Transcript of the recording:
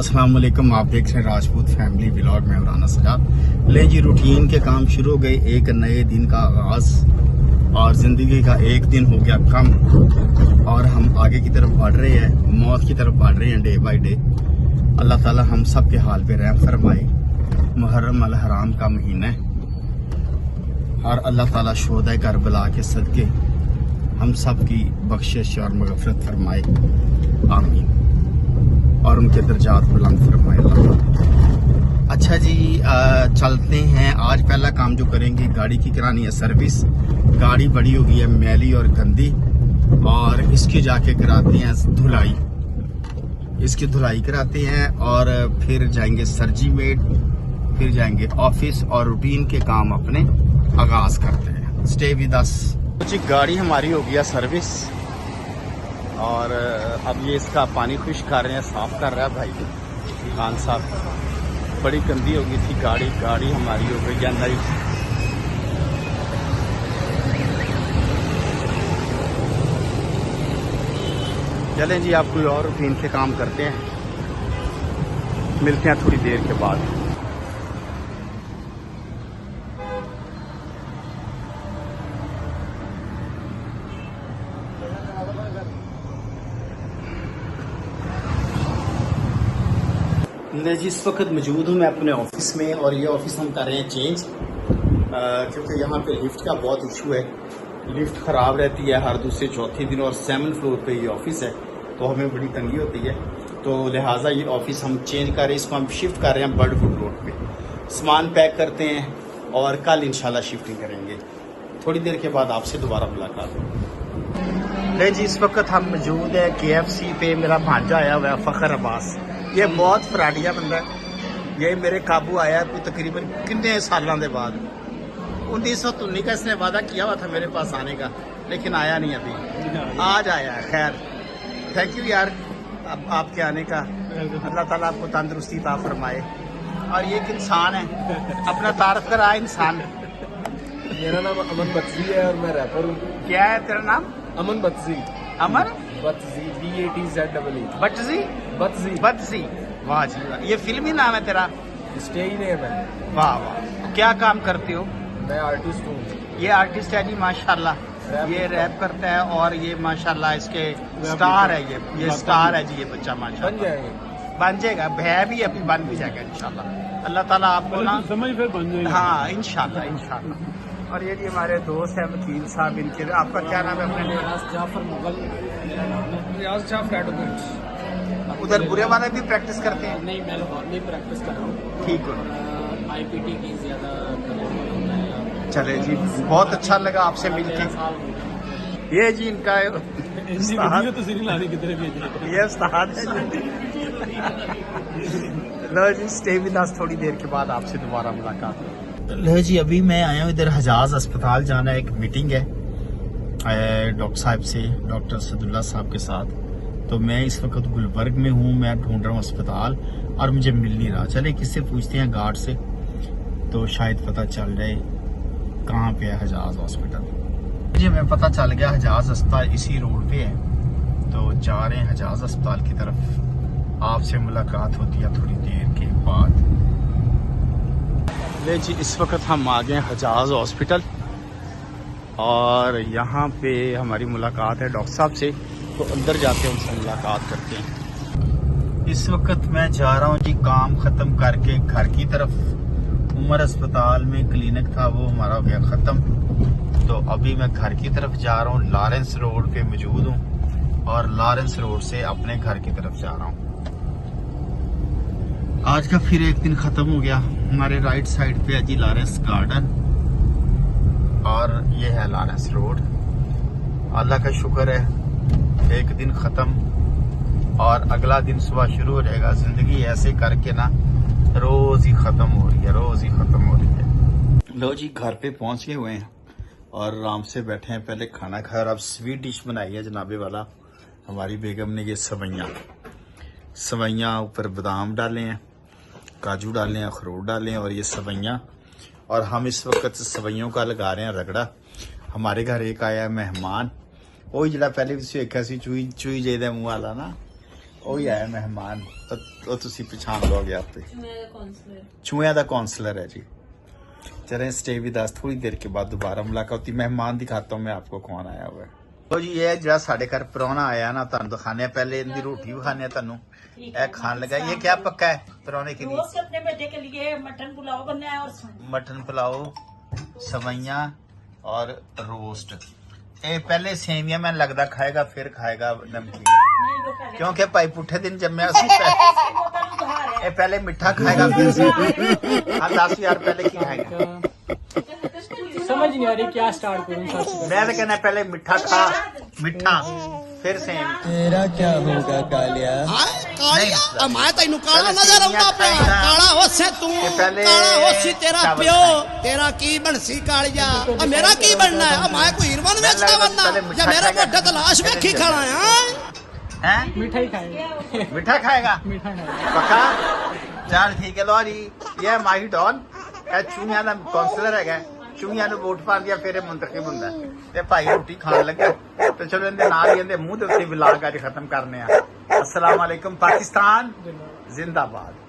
अस्सलाम वालेकुम, आप देख रहे हैं राजपूत फैमिली व्लॉग में इमरान सजाद। ले जी, रूटीन के काम शुरू हो गए, एक नए दिन का आगाज और ज़िंदगी का एक दिन हो गया कम और हम आगे की तरफ बढ़ रहे हैं, मौत की तरफ बढ़ रहे हैं डे बाय डे। अल्लाह ताला हम सब के हाल पे रहम फरमाए। मुहर्रम अल हराम का महीना है और अल्लाह ताला शोहदा करबला के सदके हम सब की बख्शिश और मगफरत फरमाए, आमीन, और उनके दर्जात बुलंद फरमाए अल्लाह। अच्छा जी, चलते हैं। आज पहला काम जो करेंगे, गाड़ी की करानी है सर्विस। गाड़ी बड़ी हो गई है मैली और गंदी, और इसकी जाके कराते हैं धुलाई। इसकी धुलाई कराते हैं और फिर जाएंगे सरजी मेड, फिर जाएंगे ऑफिस और रूटीन के काम अपने आगाज करते हैं। Stay with us. जी, गाड़ी हमारी हो गया सर्विस और अब ये इसका पानी खुश कर रहे हैं, साफ कर रहा है भाई खान साहब। बड़ी गंदी हो गई थी गाड़ी हमारी हो गई है नई। चलें जी, आप कोई और रूटीन के काम करते हैं, मिलते हैं थोड़ी देर के बाद। ले जी, इस वक्त मौजूद हूँ मैं अपने ऑफिस में और ये ऑफिस हम कर रहे हैं चेंज, क्योंकि यहाँ पे लिफ्ट का बहुत इशू है। लिफ्ट ख़राब रहती है हर दूसरे चौथे दिन और 7th फ्लोर पे ये ऑफिस है, तो हमें बड़ी तंगी होती है। तो लिहाजा ये ऑफिस हम चेंज कर रहे हैं, इसको हम शिफ्ट कर रहे हैं बर्डवुड रोड पे। सामान पैक करते हैं और कल इंशाल्लाह शिफ्टिंग करेंगे। थोड़ी देर के बाद आपसे दोबारा मुलाकात। ले जी, इस वक्त हम मौजूद है KFC पे। मेरा भांजा आया हुआ है फ़खर अब्बास, ये बहुत फराडिया बंदा है। ये मेरे काबू आया कोई तकरीबन कितने सालों के बाद। 1919 का इसने वादा किया हुआ था मेरे पास आने का, लेकिन आया नहीं अभी। आज आया है। खैर, थैंक यू यार अब आपके आने का। अल्लाह ताला आपको तंदुरुस्ती अता फरमाए। और ये एक इंसान है, अपना तारफ करा इंसान। मेरा नाम अमन बत्सी है और मैं रैपर हूँ। क्या है तेरा नाम? अमन बत्सी। अमन बत्सी, BATZEE। बटजी बत्सी। बटजी, वाह जी वाह। ये फिल्मी नाम है तेरा? स्टेज नेम है। वाह वाह। क्या काम करते हो? मैं आर्टिस्ट हूँ। ये आर्टिस्ट है जी, माशाल्लाह। ये रैप करता है और ये माशाल्लाह इसके स्टार है। ये स्टार है जी, ये बच्चा माशाल्लाह। बन जाएंगे, बन जाएगा, भय भी अभी बन भी जाएगा इंशाल्लाह। अल्लाह ताला आपको ना समझ फिर बन जाएगा। हाँ, इंशाल्लाह इंशाल्लाह। और ये जी हमारे दोस्त हैं वकील साहब, इनके। आपका क्या नाम है? अपने रियाज जाफर मुगल मेरा नाम है। रियाज जाफर एडवोकेट। उधर बुरे वाले भी प्रैक्टिस करते हैं? नहीं, मैं लाहौर में प्रैक्टिस कर रहा हूँ। ठीक हो, IPT की ज्यादा चले जी, बहुत अच्छा लगा आपसे मिलके। ये जी इनका उस्ताद, तो सीरी लाने की तरफ ये उस्ताद है जी। लो जी, स्टे विद अस, थोड़ी देर के बाद आपसे दोबारा मुलाकात। लो जी, अभी मैं आया हूँ इधर हजाज अस्पताल जाना है, एक मीटिंग है डॉक्टर साहब से, डॉक्टर सदुल्ला साहब के साथ। तो मैं इस वक्त गुलबर्ग में हूँ, मैं ढूंढ रहा हूँ अस्पताल और मुझे मिल नहीं रहा। चले किससे पूछते हैं, गार्ड से, तो शायद पता चल जाए कहाँ पे है हजाज हॉस्पिटल। जी, हमें पता चल गया हजाज अस्पताल इसी रोड पे है, तो जा रहे हैं हजाज अस्पताल की तरफ। आपसे मुलाकात होती है थोड़ी देर के बाद। ले जी, इस वक्त हम आ गए हजाज हॉस्पिटल और यहाँ पे हमारी मुलाकात है डॉक्टर साहब से, तो अंदर जाके उनसे मुलाकात करते हैं। इस वक्त मैं जा रहा हूँ जी काम ख़त्म करके घर की तरफ। उमर अस्पताल में क्लिनिक था, वो हमारा हो गया ख़त्म, तो अभी मैं घर की तरफ जा रहा हूँ। लॉरेंस रोड पे मौजूद हूँ और लॉरेंस रोड से अपने घर की तरफ जा रहा हूँ। आज का फिर एक दिन ख़त्म हो गया। हमारे राइट साइड पे है जी लॉरेंस गार्डन और ये है लॉरेंस रोड। अल्लाह का शुक्र है, एक दिन ख़त्म और अगला दिन सुबह शुरू हो जाएगा। ज़िंदगी ऐसे करके ना रोज़ ही ख़त्म हो रही है, रोज़ ही ख़त्म हो रही है। लो जी, घर पे पहुंच गए हुए हैं और आराम से बैठे हैं। पहले खाना खाया और अब स्वीट डिश बनाई है जनाबे वाला हमारी बेगम ने। ये सवैयाँ ऊपर बादाम डाले हैं, काजू डाले हैं, अखरोट डाले हैं और ये सवैयाँ। और हम इस वक्त सवैयों का लगा रहे हैं रगड़ा। हमारे घर एक आया मेहमान, ਉਹ ਜਿਹੜਾ ਪਹਿਲੇ ਤੁਸੀਂ ਵੇਖਿਆ ਸੀ ਚੂਈ ਜਿਹਦੇ ਮੂੰਹ ਵਾਲਾ ਨਾ, ਉਹ ਹੀ ਆਇਆ ਮਹਿਮਾਨ। ਉਹ ਤੁਸੀਂ ਪਛਾਣ ਲੋਗੇ ਆਪੇ चूहिया का काउंसलर है जी। चलें स्टे विद अस, थोड़ी देर के बाद दोबारा मुलाकात होती। मेहमान दिखाता हूँ मैं आपको कौन आया हुआ है। तो जी ये जरा साढ़े घर परौना आया ना, तुम दिखाने पहले इनकी रोटी भी खाने तुम खान लगा। ये क्या पक्का है परौने के लिए? अपने बेटे के लिए मटन पुलाव बनना है और मटन पुलाव, सवैयां और रोस्ट। ये पहले सेवियां मैंने लगता खाएगा, फिर खाएगा नमकीन, क्योंकि भाई पुठे दिन जम्मे ये पहले मिठा खाएगा फिर हाँ 10 यार पहले की खाएगा। समझ नहीं आ रही क्या स्टार्ट करूं सबसे पहले। मैं तो कहना पहले मिठा खा, मिठा फिर सेम। तेरा क्या होगा कालिया? ਕਾਲੀਆ ਮੈਂ ਤੈਨੂੰ ਕਾਲਾ ਨਜ਼ਰ ਆਉਂਦਾ ਪਿਆ। ਕਾਲਾ ਹੋਸੇ ਤੂੰ, ਇਹ ਪਹਿਲੇ ਕਾਲਾ ਹੋਸੀ ਤੇਰਾ ਚਾਵਲ ਪਿਓ, ਖਾਏ। ਤੇਰਾ ਕੀ ਬਣਸੀ ਕਾਲੀਆ? ਆ ਮੇਰਾ ਕੀ ਬਣਨਾ ਹੈ? ਮੈਂ ਕੋਈ ਹੀਰਵਨ ਵੇਚਦਾ ਬੰਦਾ ਜਾਂ ਮੇਰੇ ਮੋਢੇ ਤੇ ਲਾਸ਼ ਵੇਖੀ ਖਾਣਾ ਹੈ? हैं मीठा ही खाएगा। मिठा खाएगा मीठा खाएगा। पक्का? चल ठीक है लो जी, ये माही डॉन चूहिया का काउंसलर है। चूहिया वोट पा दिया फिर मुंतखब होंगे ते भाई रोटी खान लगे तो चलो इनके नाल ही इहदे मूंह दे उत्ते व्लॉग अज खत्म करने आ। अस्सलाम वालेकुम पाकिस्तान जिंदाबाद।